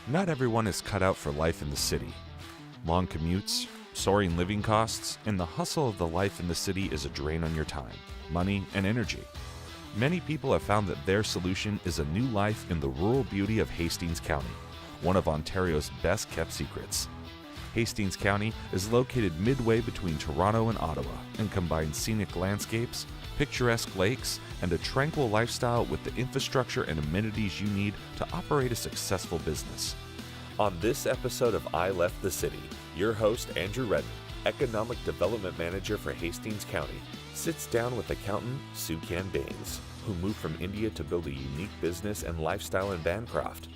Not everyone is cut out for life in the city. Long commutes, soaring living costs, and the hustle of the life in the city is a drain on your time, money, and energy. Many people have found that their solution is a new life in the rural beauty of Hastings County, one of Ontario's best-kept secrets. Hastings County is located midway between Toronto and Ottawa and combines scenic landscapes, picturesque lakes, and a tranquil lifestyle with the infrastructure and amenities you need to operate a successful business. On this episode of I Left the City, your host, Andrew Redden, Economic Development Manager for Hastings County, sits down with accountant Sukhan Bains, who moved from India to build a unique business and lifestyle in Bancroft.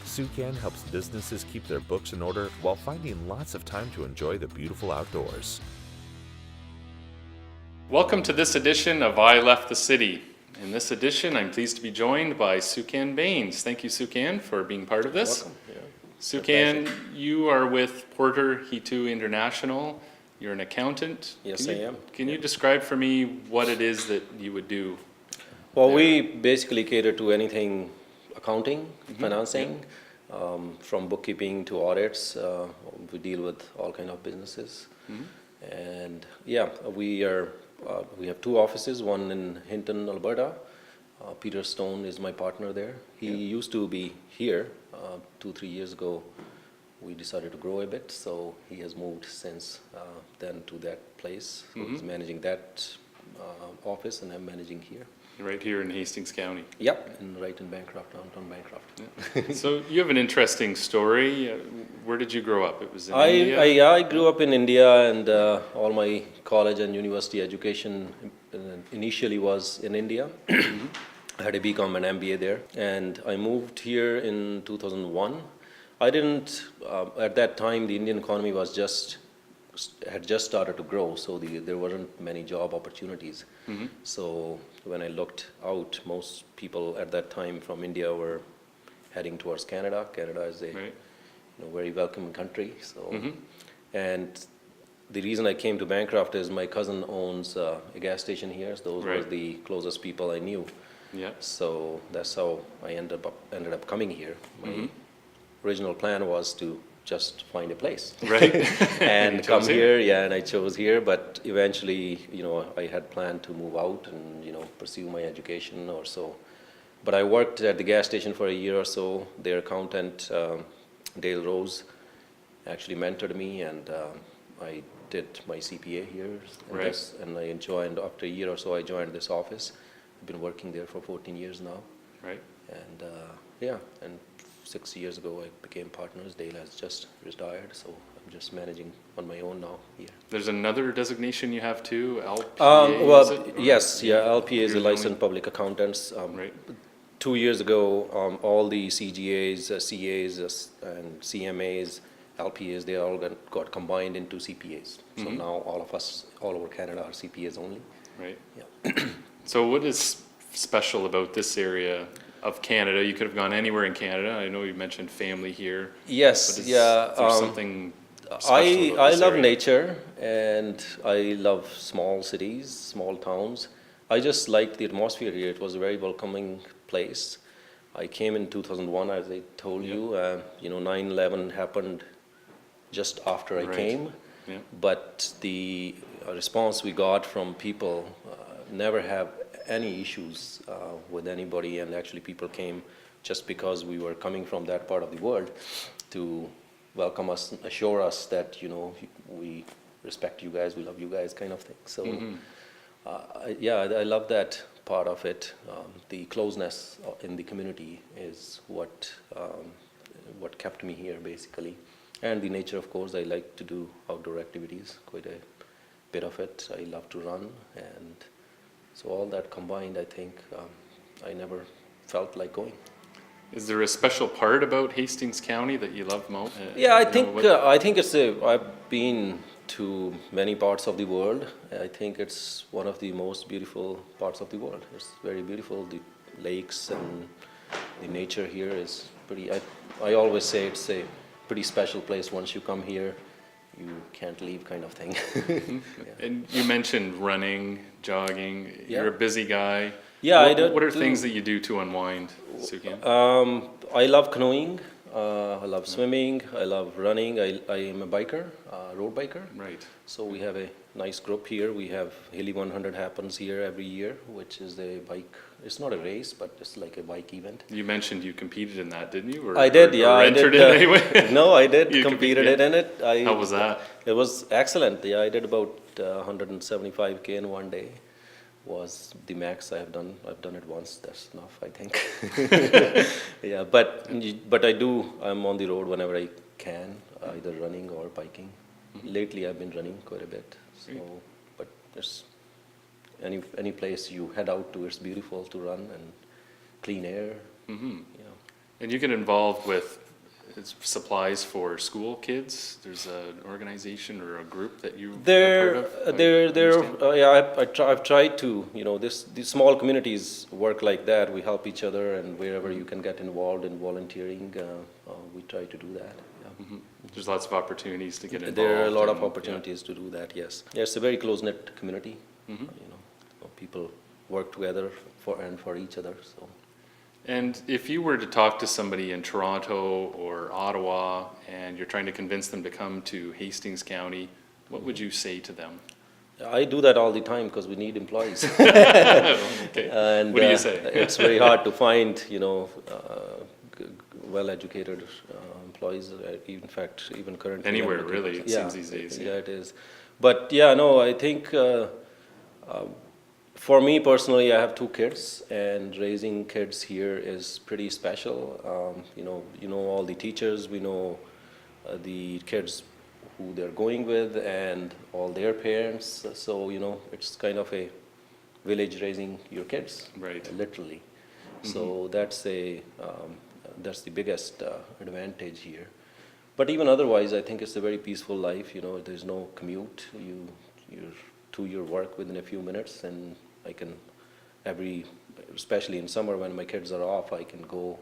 Sukhan helps businesses keep their books in order while finding lots of time to enjoy the beautiful outdoors. Welcome to this edition of I Left the City. In this edition, I'm pleased to be joined by Sukhan Bains. Thank you, Sukhan, for being part of this. Welcome. Yeah. Sukhan, you are with Porter Hitu International. You're an accountant. Yes, I am. Can you describe for me what it is that you would do? Well, we basically cater to anything accounting, financing, from bookkeeping to audits. We deal with all kind of businesses. And yeah, we have two offices, one in Hinton, Alberta. Peter Stone is my partner there. He used to be here 2-3 years ago. We decided to grow a bit, so he has moved since then to that place. So he's managing that office, and I'm managing here. Right here in Hastings County. Yep, and right in Bancroft, downtown Bancroft. Yeah. So you have an interesting story. Where did you grow up? It was in India? I grew up in India, and all my college and university education initially was in India. I had a BCom and MBA there, and I moved here in 2001. I didn't, at that time, the Indian economy had just started to grow, so there weren't many job opportunities. So when I looked out, most people at that time from India were heading towards Canada. Canada is a very welcoming country. So, and the reason I came to Bancroft is my cousin owns a gas station here. So those were the closest people I knew. Yeah. So that's how I ended up coming here. My original plan was to just find a place, right, and come here. Yeah, and I chose here. But eventually, I had planned to move out and pursue my education or so. But I worked at the gas station for a year or so. Their accountant, Dale Rose, actually mentored me, and I did my CPA here. And I joined after a year or so. I joined this office. I've been working there for 14 years now. Right. And and 6 years ago I became partners. Dale has just retired, so I'm just managing on my own now here. There's another designation you have too, LPA? Yes, LPA is a licensed public accountants. Right. 2 years ago, all the CGAs, CAs, and CMAs, LPAs, they all got combined into CPAs. So now all of us, all over Canada, are CPAs only. Right. Yeah. So what is special about this area of Canada? You could have gone anywhere in Canada. I know you mentioned family here. Yes, Is there something special about I this love area? nature, and I love small cities, small towns. I just liked the atmosphere here. It was a very welcoming place. I came in 2001, as I told you. 9/11 happened just after I came. Yeah. But the response we got from people never have any issues with anybody, and actually people came just because we were coming from that part of the world to welcome us, assure us that we respect you guys, we love you guys, kind of thing. So I love that part of it. The closeness in the community is what kept me here basically, and the nature, of course. I like to do outdoor activities, quite a bit of it. I love to run, and so all that combined, I think I never felt like going. Is there a special part about Hastings County that you love most? Yeah, I think I've been to many parts of the world. I think it's one of the most beautiful parts of the world. It's very beautiful. The lakes and the nature here is pretty. I always say it's a pretty special place. Once you come here, you can't leave, kind of thing. Yeah. And you mentioned running, jogging. You're a busy guy. Yeah, What are things that you do to unwind, Sukhan? I love canoeing. I love swimming. I love running. I am a biker, road biker. Right. So we have a nice group here. We have Hilly 100 happens here every year, which is a bike. It's not a race, but it's like a bike event. You mentioned you competed in that, didn't you? Or, I did, yeah. Or I entered did, it anyway? No, I did. You Competed competed, in it. How was that? It was excellent. Yeah, I did about 175K in one day. Was the max I have done. I've done it once. That's enough, I think. Yeah, but I'm on the road whenever I can, either running or biking. Lately, I've been running quite a bit. So, but there's any place you head out to, it's beautiful to run and clean air. Yeah. And you get involved with supplies for school kids? There's an organization or a group that you are part of? Yeah, I've tried to, these small communities work like that. We help each other, and wherever you can get involved in volunteering, we try to do that. Yeah. There's lots of opportunities to get involved. There are a lot of and, opportunities to do that, yes. Yeah, it's a very close-knit community. People work together for each other, so. And if you were to talk to somebody in Toronto or Ottawa and you're trying to convince them to come to Hastings County, what would you say to them? I do that all the time because we need employees. Okay. And What do you say? It's very hard to find, well-educated employees. In fact, even currently. Anywhere, I'm looking really, for- it seems these days. Yeah, it is. But yeah, no, I think for me personally, I have two kids, and raising kids here is pretty special. All the teachers, we know the kids who they're going with, and all their parents. So it's kind of a village raising your kids, Right. Literally. So that's the biggest advantage here. But even otherwise, I think it's a very peaceful life. There's no commute. You're to your work within a few minutes, and I can especially in summer when my kids are off, I can go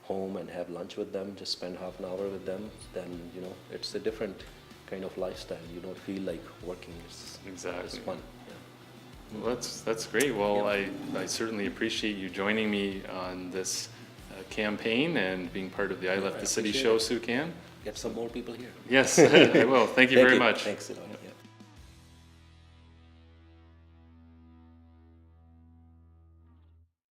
home and have lunch with them, just spend half an hour with them. Then it's a different kind of lifestyle. You don't feel like working. It's Exactly. fun. Well, that's great. Well, I certainly appreciate you joining me on this campaign and being part of the I Left the City show, appreciate Sukhan. Get some more people here. Yes, I will. Thank you very much. Thanks a lot. Yeah.